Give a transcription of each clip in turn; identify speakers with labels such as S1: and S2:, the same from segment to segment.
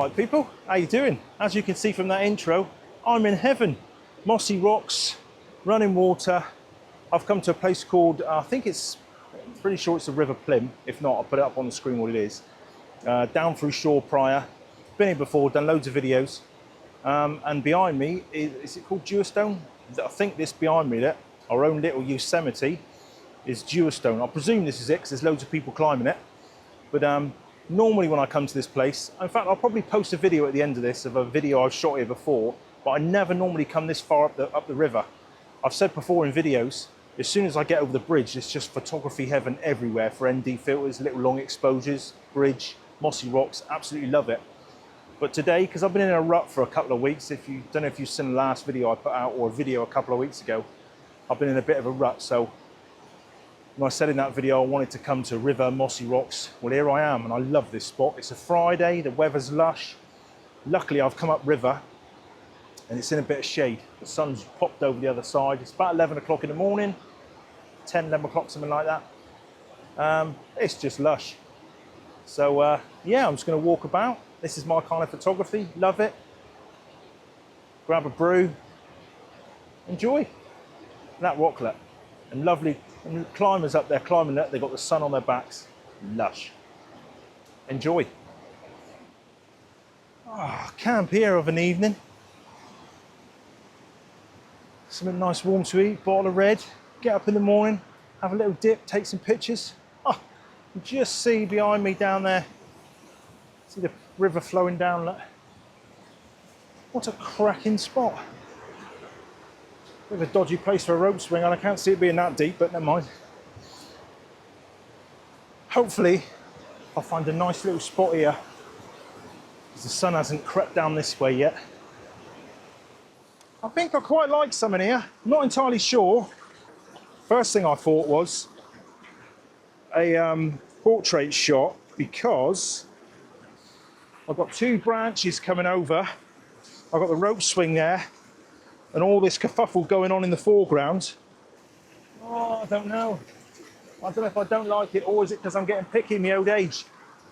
S1: Alright people, how you doing? As you can see from that intro, I'm in heaven. Mossy rocks, running water. I've come to a place called, pretty sure it's the River Plym. If not, I'll put it up on the screen what it is. Down through shore prior. Been here before, done loads of videos. And behind me, is it called Dewerstone? I think this behind me there, our own little Yosemite, is Dewerstone. I presume this is it because there's loads of people climbing it. But normally when I come to this place, in fact, I'll probably post a video at the end of this of a video I've shot here before, but I never normally come this far up the river. I've said before in videos, as soon as I get over the bridge, it's just photography heaven everywhere for ND filters, little long exposures, bridge, mossy rocks, absolutely love it. But today, because I've been in a rut for a couple of weeks, don't know if you've seen the last video I put out or a video a couple of weeks ago, I've been in a bit of a rut. So when I said in that video I wanted to come to River Mossy Rocks, well here I am, and I love this spot. It's a Friday, the weather's lush. Luckily I've come up river and it's in a bit of shade. The sun's popped over the other side. It's about 11 o'clock in the morning, 10, 11 o'clock, something like that. It's just lush. So yeah, I'm just going to walk about. This is my kind of photography, love it. Grab a brew, enjoy. That rocklet, and lovely and climbers up there climbing that, they've got the sun on their backs, lush. Enjoy. Camp here of an evening. Something nice warm to eat, bottle of red, get up in the morning, have a little dip, take some pictures. You just see behind me down there, see the river flowing down. Look. What a cracking spot. Bit of a dodgy place for a rope swing, and I can't see it being that deep, but never mind. Hopefully I'll find a nice little spot here, because the sun hasn't crept down this way yet. I think I quite like something here, not entirely sure. First thing I thought was a portrait shot, because I've got two branches coming over. I've got the rope swing there and all this kerfuffle going on in the foreground. I don't know. I don't know if I don't like it, or is it because I'm getting picky in my old age?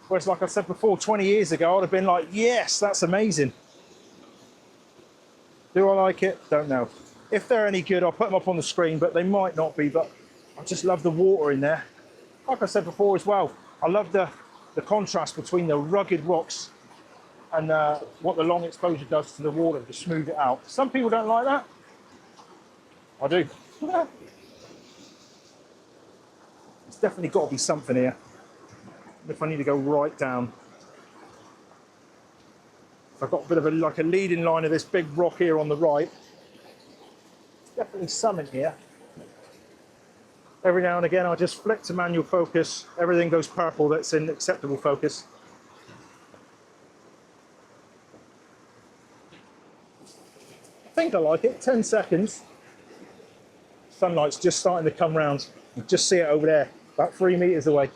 S1: Whereas, like I said before, 20 years ago, I'd have been like, yes, that's amazing. Do I like it? Don't know. If they're any good, I'll put them up on the screen, but they might not be. But I just love the water in there. Like I said before as well, I love the contrast between the rugged rocks and what the long exposure does to the water to smooth it out. Some people don't like that. I do. There's definitely got to be something here. If I need to go right down. I've got a bit of like a leading line of this big rock here on the right. There's definitely something here. Every now and again I just flick to manual focus. Everything goes purple that's in acceptable focus. I think I like it, 10 seconds. Sunlight's just starting to come round. You just see it over there, about 3 meters away.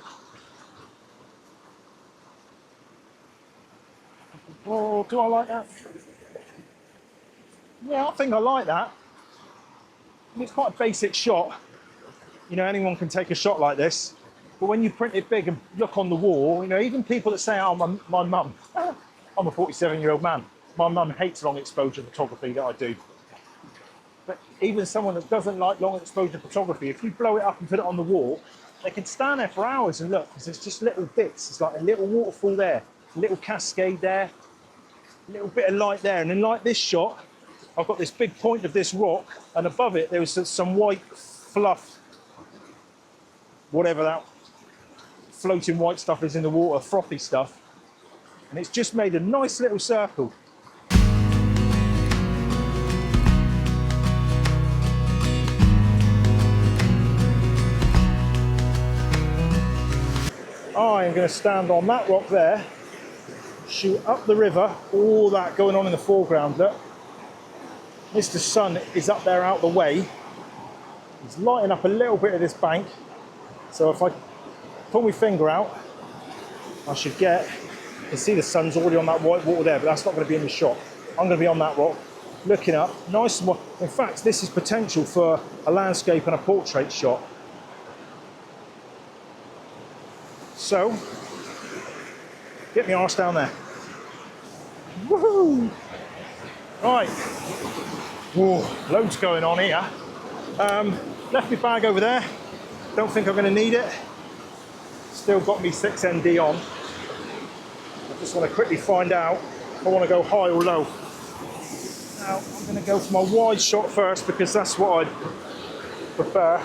S1: Oh, do I like that? Yeah, I think I like that. It's quite a basic shot. You know, anyone can take a shot like this. But when you print it big and look on the wall, you know, even people that say, oh, my mum, I'm a 47-year-old man. My mum hates long exposure photography that I do. But even someone that doesn't like long exposure photography, if you blow it up and put it on the wall, they can stand there for hours and look, because it's just little bits. It's like a little waterfall there, a little cascade there, a little bit of light there. And then like this shot, I've got this big point of this rock, and above it there was some white fluff, whatever that floating white stuff is in the water, frothy stuff. And it's just made a nice little circle. I am going to stand on that rock there, shoot up the river, all that going on in the foreground. Look, Mr. Sun is up there out the way. He's lighting up a little bit of this bank. So if I pull my finger out, I should get, you can see the sun's already on that white water there, but that's not going to be in the shot. I'm going to be on that rock, looking up, nice and wide. In fact, this is potential for a landscape and a portrait shot. So, get my arse down there. Woohoo! Right. Whoa, loads going on here. Left my bag over there. Don't think I'm going to need it. Still got me 6ND on. I just want to quickly find out if I want to go high or low. Now, I'm going to go for my wide shot first because that's what I prefer.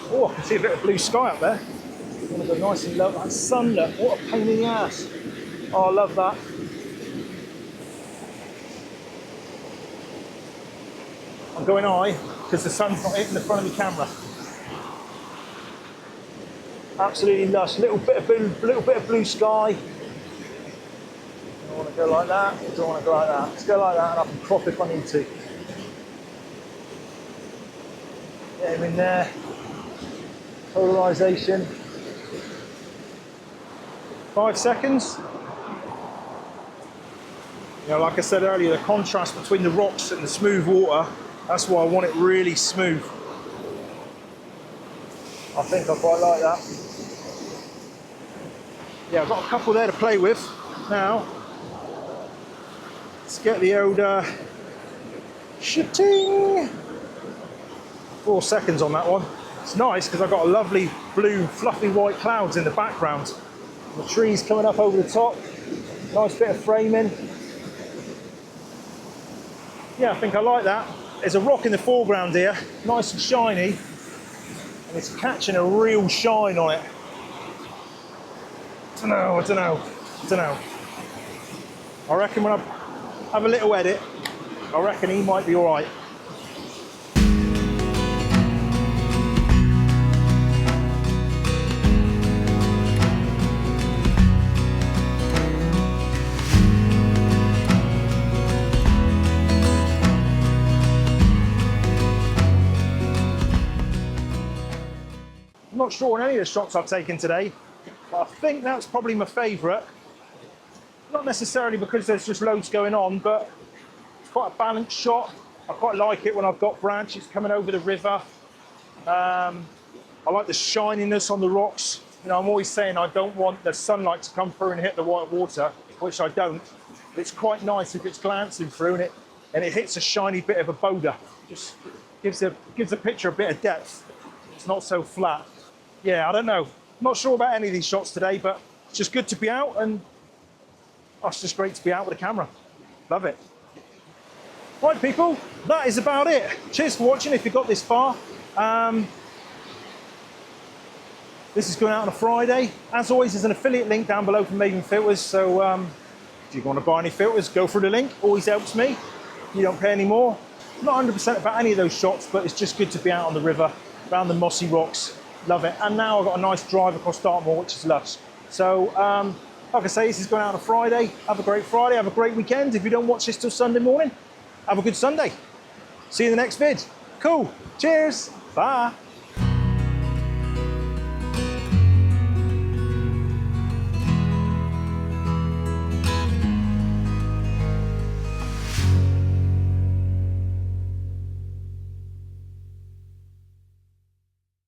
S1: Oh, I can see a bit of blue sky up there. I want to go nice and low. That sun, look, what a pain in the ass. Oh, I love that. I'm going high because the sun's not hitting the front of the camera. Absolutely lush. Little bit of blue sky. I want to go like that. I don't want to go like that. Let's go like that, and I can crop if I need to. Get him in there. Polarization. 5 seconds. You know, like I said earlier, the contrast between the rocks and the smooth water, that's why I want it really smooth. I think I quite like that. Yeah, I've got a couple there to play with now. Let's get the old shitting. 4 seconds on that one. It's nice because I've got a lovely blue, fluffy white clouds in the background. The trees coming up over the top. Nice bit of framing. Yeah, I think I like that. There's a rock in the foreground here, nice and shiny, and it's catching a real shine on it. I don't know. I reckon when I have a little edit, I reckon he might be all right. I'm not sure on any of the shots I've taken today, but I think that's probably my favourite. Not necessarily because there's just loads going on, but it's quite a balanced shot. I quite like it when I've got branches coming over the river. I like the shininess on the rocks. You know, I'm always saying I don't want the sunlight to come through and hit the white water, which I don't. But it's quite nice if it's glancing through and it hits a shiny bit of a boulder. Just gives the picture a bit of depth. It's not so flat. Yeah, I don't know. Not sure about any of these shots today, but it's just good to be out, and it's just great to be out with a camera. Love it. Right, people, that is about it. Cheers for watching if you got this far. This is going out on a Friday. As always, there's an affiliate link down below from Bevan Filters, so if you want to buy any filters, go through the link. Always helps me. You don't pay any more. Not 100% about any of those shots, but it's just good to be out on the river, around the mossy rocks. Love it. And now I've got a nice drive across Dartmoor, which is lush. So, like I say, this is going out on a Friday. Have a great Friday. Have a great weekend. If you don't watch this till Sunday morning, have a good Sunday. See you in the next vid. Cool. Cheers. Bye.